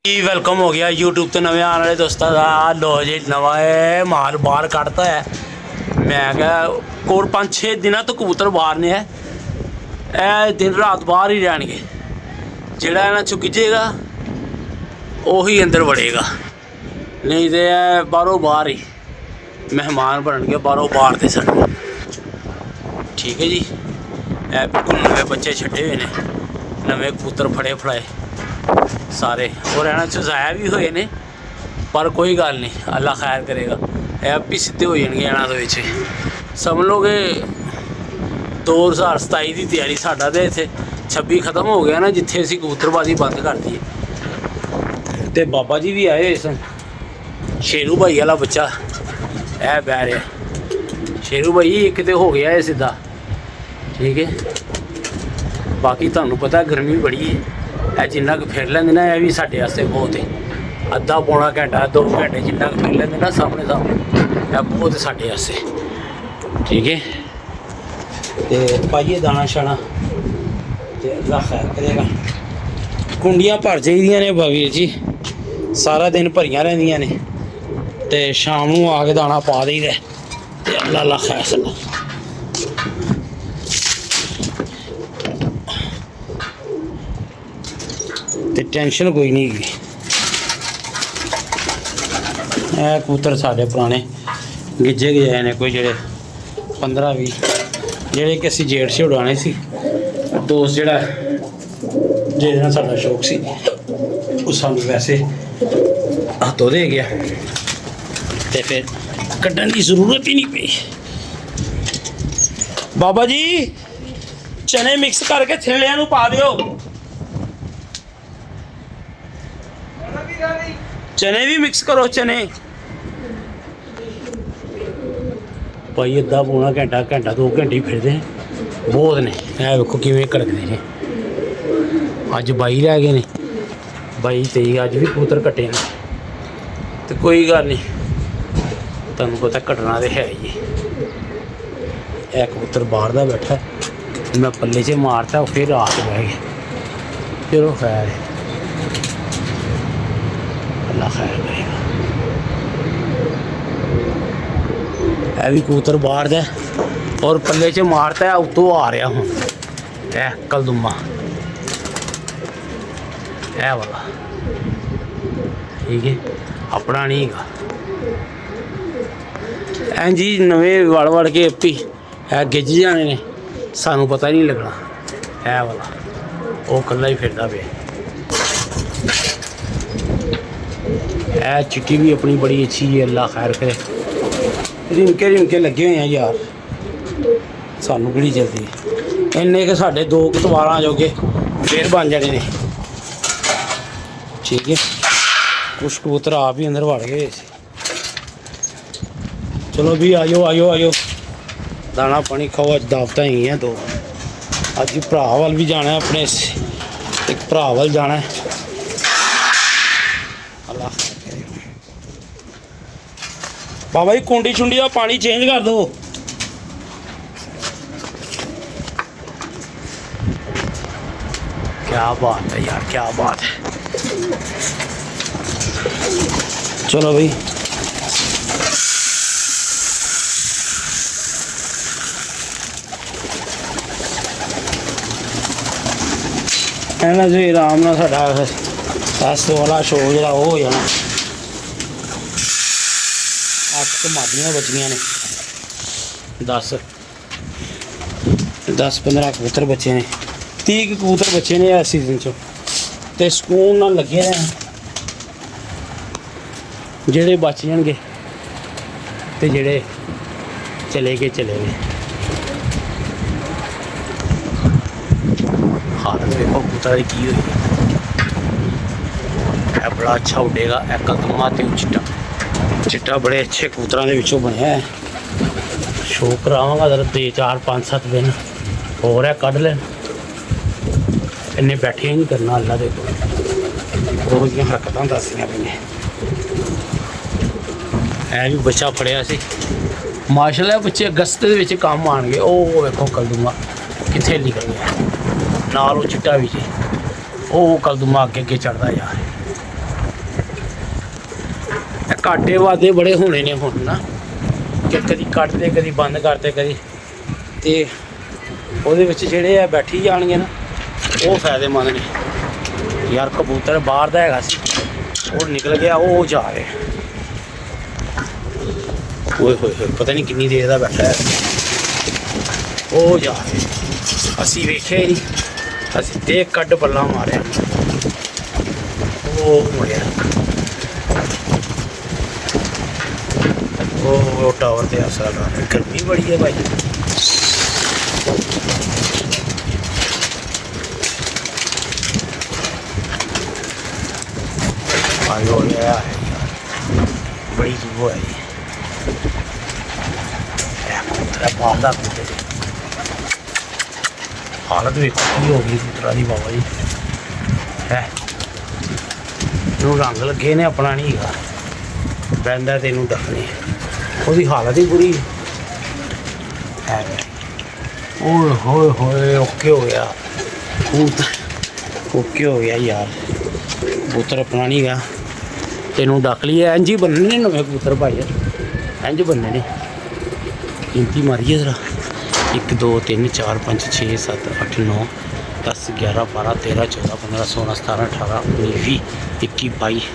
जी welcome हो गया YouTube तो नवे आने वाले दोस्तों का। लो जी नवा है माल बाहर कड़ता है। मैं क्या कोल 5-6 दिन तो कबूतर बाहर ने है, ए दिन रात बाहर ही रहने। जोड़ा इन्हों चो गिजेगा उही अंदर वड़ेगा, नहीं तो बाहरों बाहर ही मेहमान बनने बाहरों बाहर के साढ़े। ठीक है जी, ए बिल्कुल नवे बच्चे छड़े हुए ने, नवे कबूतर फड़े फड़ाए सारे, और इन्हों च ज़ाया भी हुए ने, पर कोई गल नहीं, अल्लाह खैर करेगा। यह भी सीधे हो जाएंगे इन्हों के। समझ लो कि 2027 की तैयारी साडा तो इत्थे 26 खत्म हो गया ना, जिथे असीं कबूतरबाजी बंद कर दी। तो बाबा जी भी आए हुए सन। शेरू भाई वाला बच्चा है बह रहा। शेरू भाई एक तो हो गया है सीधा, ठीक है। बाकी तुहानूं पता गर्मी बड़ी है, जिन्ना क फिर लेंदे ना यह भी साडे वास्ते बहुत है। अद्धा पौना घंटा 2 घंटे जिन्ना क फिर लेंदे ना सामने सामने, यह बहुत है साडे वास्ते। ठीक है, तो पाइए दाना शाना तो अल्लाह खैर करेगा। कुंडियाँ भर जाइदियां ने बावीर जी, सारा दिन भरियां रहिंदियां ने, तो शाम नूं आके दाना पा देईदा ते अल्लाह अल्लाह खैर सल्ला। ते टेंशन कोई नहीं है। कबूतर साढ़े पुराने गिजे गए ने, कोई जेड़े 15-20 जेड़े कि असीं जेठ से उड़ाने सी। दोस्त जेड़ा जेहदे नाल साडा शौक सी वो सानूं वैसे हथों दे गया, तो फिर कड्ढण की जरूरत ही नहीं पई। बाबा जी चने मिक्स करके थेलियां नूं पा दिओ। चने भी मिक्स करो, चने भाई अद्धा पौना घंटा 2 घंटे फिरते हैं, बहुत ने। है वेखो किवें कड़कदे ने। अज 22 रह गए ने, 22-23 अज भी कबूतर कट्टे ने, तो कोई गल नहीं, तुहानूं पता कट्टना तो है ही। यह कबूतर बाहर दा बैठा, मैं पल्ले च मारता फिर रात बह गए। चलो खैर है, अल्लाह खैर करेगा। है भी कबूतर बाहर दा और पल्ले च मारता है, उत्तों आ रहा हूँ है कलदुमा है वाला। ठीक है, अपना नहीं है एं जी। नवे वड़ वड़ के अपी है गिज जाने ने, सानू पता नहीं लगना। है वाला वो कल्ला ही फिरदा पे। चिट्टी भी अपनी बड़ी अच्छी है, अल्लाह खैर करे। रिमके लगे हुए हैं यार, सानू बड़ी जल्दी इन्ने के साढ़े 2 कतवारां जोगे फिर बन जाने ने। ठीक है, कुछ कबूतर आप ही अंदर वड़ गए। चलो भी आयो आयो आयो, दाना पानी खाओ। अज दावत ही हैं 2। अज भरा वाल भी जाना है, अपने एक भरा वाल जाना है। अल्लाह बाबा जी कुंडी छुंडी का पानी चेंज कर दो। क्या बात है यार, क्या बात है। चलो भाई कहना जी आराम ना साडा 10 वाला शो जो हो जाना। 8 मादियाँ बचियां ने, 10-15 कबूतर बचे ने, 30 कबूतर बचे ने इस सीजन चो। तो सुकून नाल लगे रहे जेड़े बच जाएंगे, तो जेड़े चले गए चले गए। हालत देखो कबूतर की की हुई है। बड़ा अच्छा उड़ेगा है कलदुमा ते चिट्टा। चिट्टा बड़े अच्छे कबूतरों के विचों बनया है। शो करावांगा जरा 4-5-7 दिन और है कढ़ लें। इन्ने बैठे ही नहीं करना, अल्लाह दे कोल रोज़ हरकतां दसदियां पईयां। है भी बच्चा फड़िया सी माशाअल्लाह। बच्चे अगस्त दे विच काम आउणगे। ओ वेखो कलदुमा कित्थे निकल गया, नाल वो चिट्टा भी जी। वो कलदुमा अगे अगे चढ़ता यार। ਘਾਟੇ ਵਾਦੇ ਬੜੇ ਹੋਣੇ ਨੇ ਹੁਣ ਨਾ, ਕਿ ਕਦੀ ਕੱਟਦੇ ਕਦੀ ਬੰਦ ਕਰਦੇ ਕਦੀ, ਤੇ ਉਹਦੇ ਵਿੱਚ ਜਿਹੜੇ ਆ ਬੈਠੀ ਜਾਣਗੇ ਨਾ ਉਹ ਫਾਇਦੇਮੰਦ ਨੇ ਯਾਰ। ਕਬੂਤਰ ਬਾਹਰ ਦਾ ਹੈਗਾ ਸੀ, ਉਹ ਨਿਕਲ ਗਿਆ, ਉਹ ਜਾ ਰਿਹਾ। ਓਏ ਹੋਏ ਹੋਏ, ਪਤਾ ਨਹੀਂ ਕਿੰਨੀ ਦੇਰ ਦਾ ਬੈਠਾ ਹੈ, ਉਹ ਜਾ ਰਿਹਾ। ਅਸੀਂ ਵੇਖਿਆ ਹੀ ਨਹੀਂ, ਅਸੀਂ ਤੇ ਕੱਢ ਬੱਲਾ ਮਾਰਿਆ, ਉਹ ਮੁੜਿਆ। ਉਹ ਟਾਵਰ ਤੇ ਆਸਰਾ ਲਾ ਰਿਹਾ। ਗਰਮੀ ਬੜੀ ਹੈ ਭਾਈ। ਆਇਓ ਯਾਰ, ਬੜੀ ਜੂਹ ਹੈ ਇਹ ਬਾਹਰ ਦਾ। ਹਾਲਤ ਵੀ ਕੀ ਹੋ ਗਈ ਕਬੂਤਰਾਂ ਦੀ ਬਾਬਾ ਜੀ ਹੈ। ਇਹਨੂੰ ਰੰਗ ਲੱਗੇ ਨੇ, ਆਪਣਾ ਨਹੀਂ ਹੈਗਾ, ਬਹਿੰਦਾ ਤੇ ਇਹਨੂੰ ਡੱਕਣੇ, ਉਹਦੀ ਹਾਲਤ ਹੀ ਬੁਰੀ ਹੈ। ਓਏ ਹੋਏ ਹੋਏ, ਓਕੇ ਹੋ ਗਿਆ ਕਬੂਤਰ, ਓਕੇ ਹੋ ਗਿਆ ਯਾਰ। ਕਬੂਤਰ ਆਪਣਾ ਨਹੀਂ ਹੈਗਾ, ਤੈਨੂੰ ਡੱਕ ਲਈ। ਇੰਝ ਹੀ ਬੰਨਣੇ ਨੇ ਨਵੇਂ ਕਬੂਤਰ ਭਾਈ, ਇੰਝ ਬੰਨਣੇ ਨੇ। ਗਿਣਤੀ ਮਾਰੀਏ ਜ਼ਰਾ, 1 2 3 4 5 6 7 8 9 10 11 12 13 14 15 16 17 18 19 20 21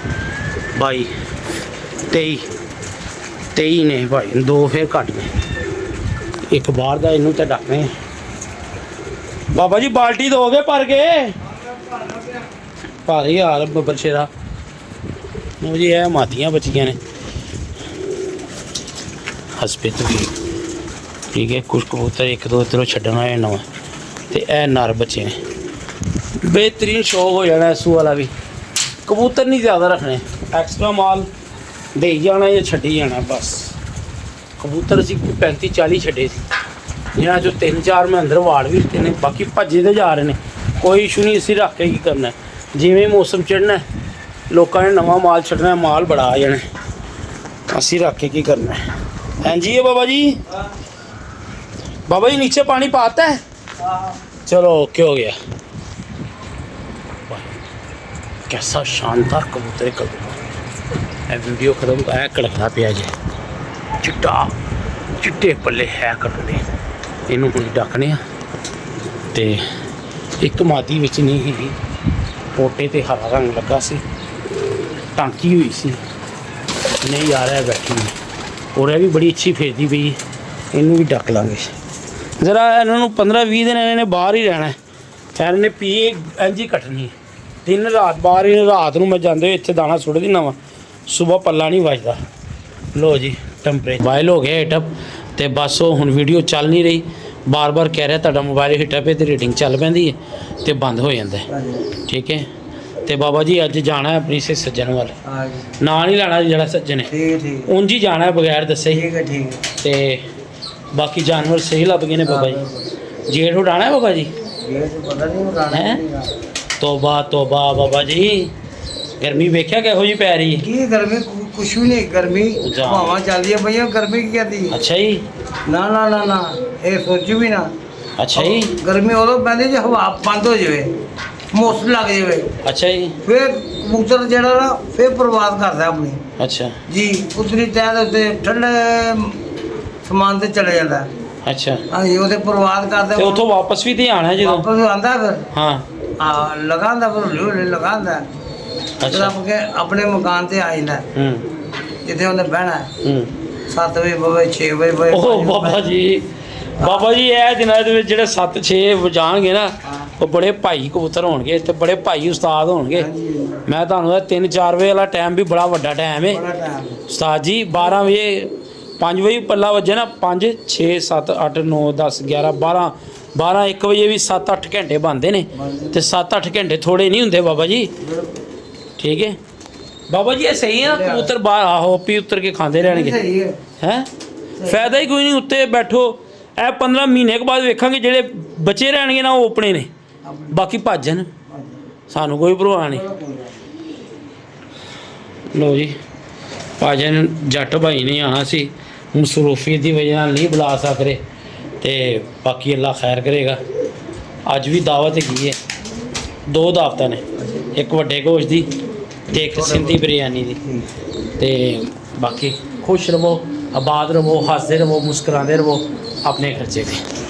22 23 ਨੇ ਭਾਈ। 2 ਫਿਰ ਘੱਟ ਨੇ, ਇੱਕ ਬਾਹਰ ਦਾ। ਇਹਨੂੰ ਤਾਂ ਡੱਕਣੇ ਬਾਬਾ ਜੀ। ਬਾਲਟੀ ਦੋਗੇ ਭਰ ਕੇ? ਭਾਰੇ ਯਾਰ ਬੱਚੇ ਦਾ। ਉਹ ਜੀ ਇਹ ਮਾਤੀਆਂ ਬੱਚੀਆਂ ਨੇ ਹਸਪੀਟ ਵੀ, ਠੀਕ ਹੈ। ਕੁਛ ਕਬੂਤਰ 1 2 ਇੱਧਰੋਂ ਛੱਡਣਾ ਹੈ ਨਵਾਂ, ਤੇ ਇਹ ਨਰ ਬੱਚੇ ਨੇ। ਬਿਹਤਰੀਨ ਸ਼ੌਕ ਹੋ ਜਾਣਾ ਇਸੂ ਵਾਲਾ ਵੀ। ਕਬੂਤਰ ਨਹੀਂ ਜ਼ਿਆਦਾ ਰੱਖਣੇ, ਐਕਸਟਰਾ ਮਾਲ ਦੇ ਜਾਣਾ ਜਾਂ ਛੱਡੀ ਜਾਣਾ ਬਸ। ਕਬੂਤਰ ਅਸੀਂ 35 40 ਛੱਡੇ ਸੀ, ਜਿਹਨਾਂ 'ਚੋਂ 3 4 ਮੈਂ ਅੰਦਰ ਵਾੜ ਵੀ ਦਿੱਤੇ ਨੇ, ਬਾਕੀ ਭੱਜੇ ਤੇ ਜਾ ਰਹੇ ਨੇ। ਕੋਈ ਇਸ਼ੂ ਨਹੀਂ, ਅਸੀਂ ਰੱਖ ਕੇ ਕੀ ਕਰਨਾ। ਜਿਵੇਂ ਮੌਸਮ ਚੜ੍ਹਨਾ, ਲੋਕਾਂ ਨੇ ਨਵਾਂ ਮਾਲ ਛੱਡਣਾ, ਮਾਲ ਬੜਾ ਆ ਜਾਣਾ, ਅਸੀਂ ਰੱਖ ਕੇ ਕੀ ਕਰਨਾ। ਹਾਂਜੀ बाबा जी, बाबा जी नीचे पानी पाता है? चलो ओके हो गया। कैसा शानदार कबूतर है। वीडियो खत्म है, कड़कदा पिया जे चिट्टा चिट्टे पल्ले है कड़कदे। इनू हुण डकने ते एक मादी विच नहीं ही, पोटे ते हरा रंग लगा सी, टांकी हुई सी, नहीं आ रहा है बैठी हुई, और यह भी बड़ी अच्छी फेरती पई। इनू भी डक लांगे जरा। इन्होंने 15-20 दिन इन्हें बाहर ही रहना है, खैर इन्हें पी इंज ही कटनी दिन रात बाहर ही। रात को मैं जाते हुए इतने दाना सुट देना वा, सुबह पल्ला नहीं बजता। लो जी टैंपरेचर वायल हो गया हिटअप, तो बस वो हुण वीडियो चल नहीं रही। बार बार कह रहा तुहाडा मोबाइल हिटअप है, तो रेटिंग चल पैंदी है, तो बंद हो जाता है। ठीक है, तो बाबा जी अज जाना है अपनी से सज्जन वाल, ना नहीं लाना जरा सज्जन है, उंज ही जाना है बगैर दसे ही। तो बाकी जानवर सही लग गए ने बाबा जी। जेठ उड़ाना है बाबा जी? है तोबा तोबा बाबा जी। गर्मी वेख्या किहो जी पै रही है? गर्मी कुछ भी नहीं, गर्मी हवा चल रही है भैया, गर्मी की कहती। अच्छा जी, ना ना ना ना ये सोचू भी ना। अच्छा जी, गर्मी उदों पैंदी जो हवा बंद हो जाए, मौसम लग जाए, अच्छा जी, फिर कबूतर जरा ना फिर बर्बाद करता अपनी। अच्छा जी, उतनी तैयार होते ठंडे समान से चले जाता है। अच्छा हाँ जी, उसे बर्बाद करते। तो उतो वापस भी तो आना है जो? वापस आंदा फिर हाँ लगांदा, फिर हौली हौली लगांदा। अच्छा अपने मकान से आ जाता, जिथे उन्हें बहना है 7 बजे 6 बजे। ओह बाबा जी, बाबा जी ਇਹ ਦਿਨਾਂ ਦੇ ਵਿੱਚ ਜਿਹੜੇ 7-6 ਵਜਾਣਗੇ ਨਾ, ਉਹ ਬੜੇ ਭਾਈ ਕਬੂਤਰ ਹੋਣਗੇ ਤੇ ਬੜੇ ਭਾਈ ਉਸਤਾਦ ਹੋਣਗੇ। ਮੈਂ ਤੁਹਾਨੂੰ ਇਹ 3-4 ਵਜੇ ਵਾਲਾ ਟਾਈਮ ਵੀ ਬੜਾ ਵੱਡਾ ਟਾਈਮ ਹੈ ਉਸਤਾਦ ਜੀ। 12 ਵਜੇ 5 ਵਜੇ ਪੱਲਾ ਵੱਜੇ ਨਾ, 5 6 7 8 9 10 11 12 12 1 ਵਜੇ ਵੀ 7-8 ਘੰਟੇ ਬਣਦੇ ਨੇ, ਤੇ 7-8 ਘੰਟੇ ਥੋੜੇ ਨਹੀਂ ਹੁੰਦੇ ਬਾਬਾ ਜੀ। ठीक है बाबा जी, ये सही है ना? कबूतर बाहर आहो पी उतर के खाते रहने हैं, फायदा ही कोई नहीं। उत्ते बैठो, ए 15 महीने के बाद वेखांगे जेडे बचे रहणगे ना, वो अपने ने, बाकी भजन सानू कोई परवाह नहीं। लो जी भजन जट भाई ने आना सी, मसरूफियत की वजह नहीं बुला सकते, तो बाकी अल्लाह खैर करेगा। अज भी दावत हैगी है, 2 दावतां ने, एक वड्डे गोश्त की ਤੇ ਇੱਕ ਸਿੰਧੀ ਬਿਰਿਆਨੀ ਦੀ। ਤੇ ਬਾਕੀ ਖੁਸ਼ ਰਵੋ, ਆਬਾਦ ਰਵੋ, ਹੱਸਦੇ ਰਵੋ, ਮੁਸਕਰਾਉਂਦੇ ਰਵੋ ਆਪਣੇ ਖਰਚੇ ਤੇ।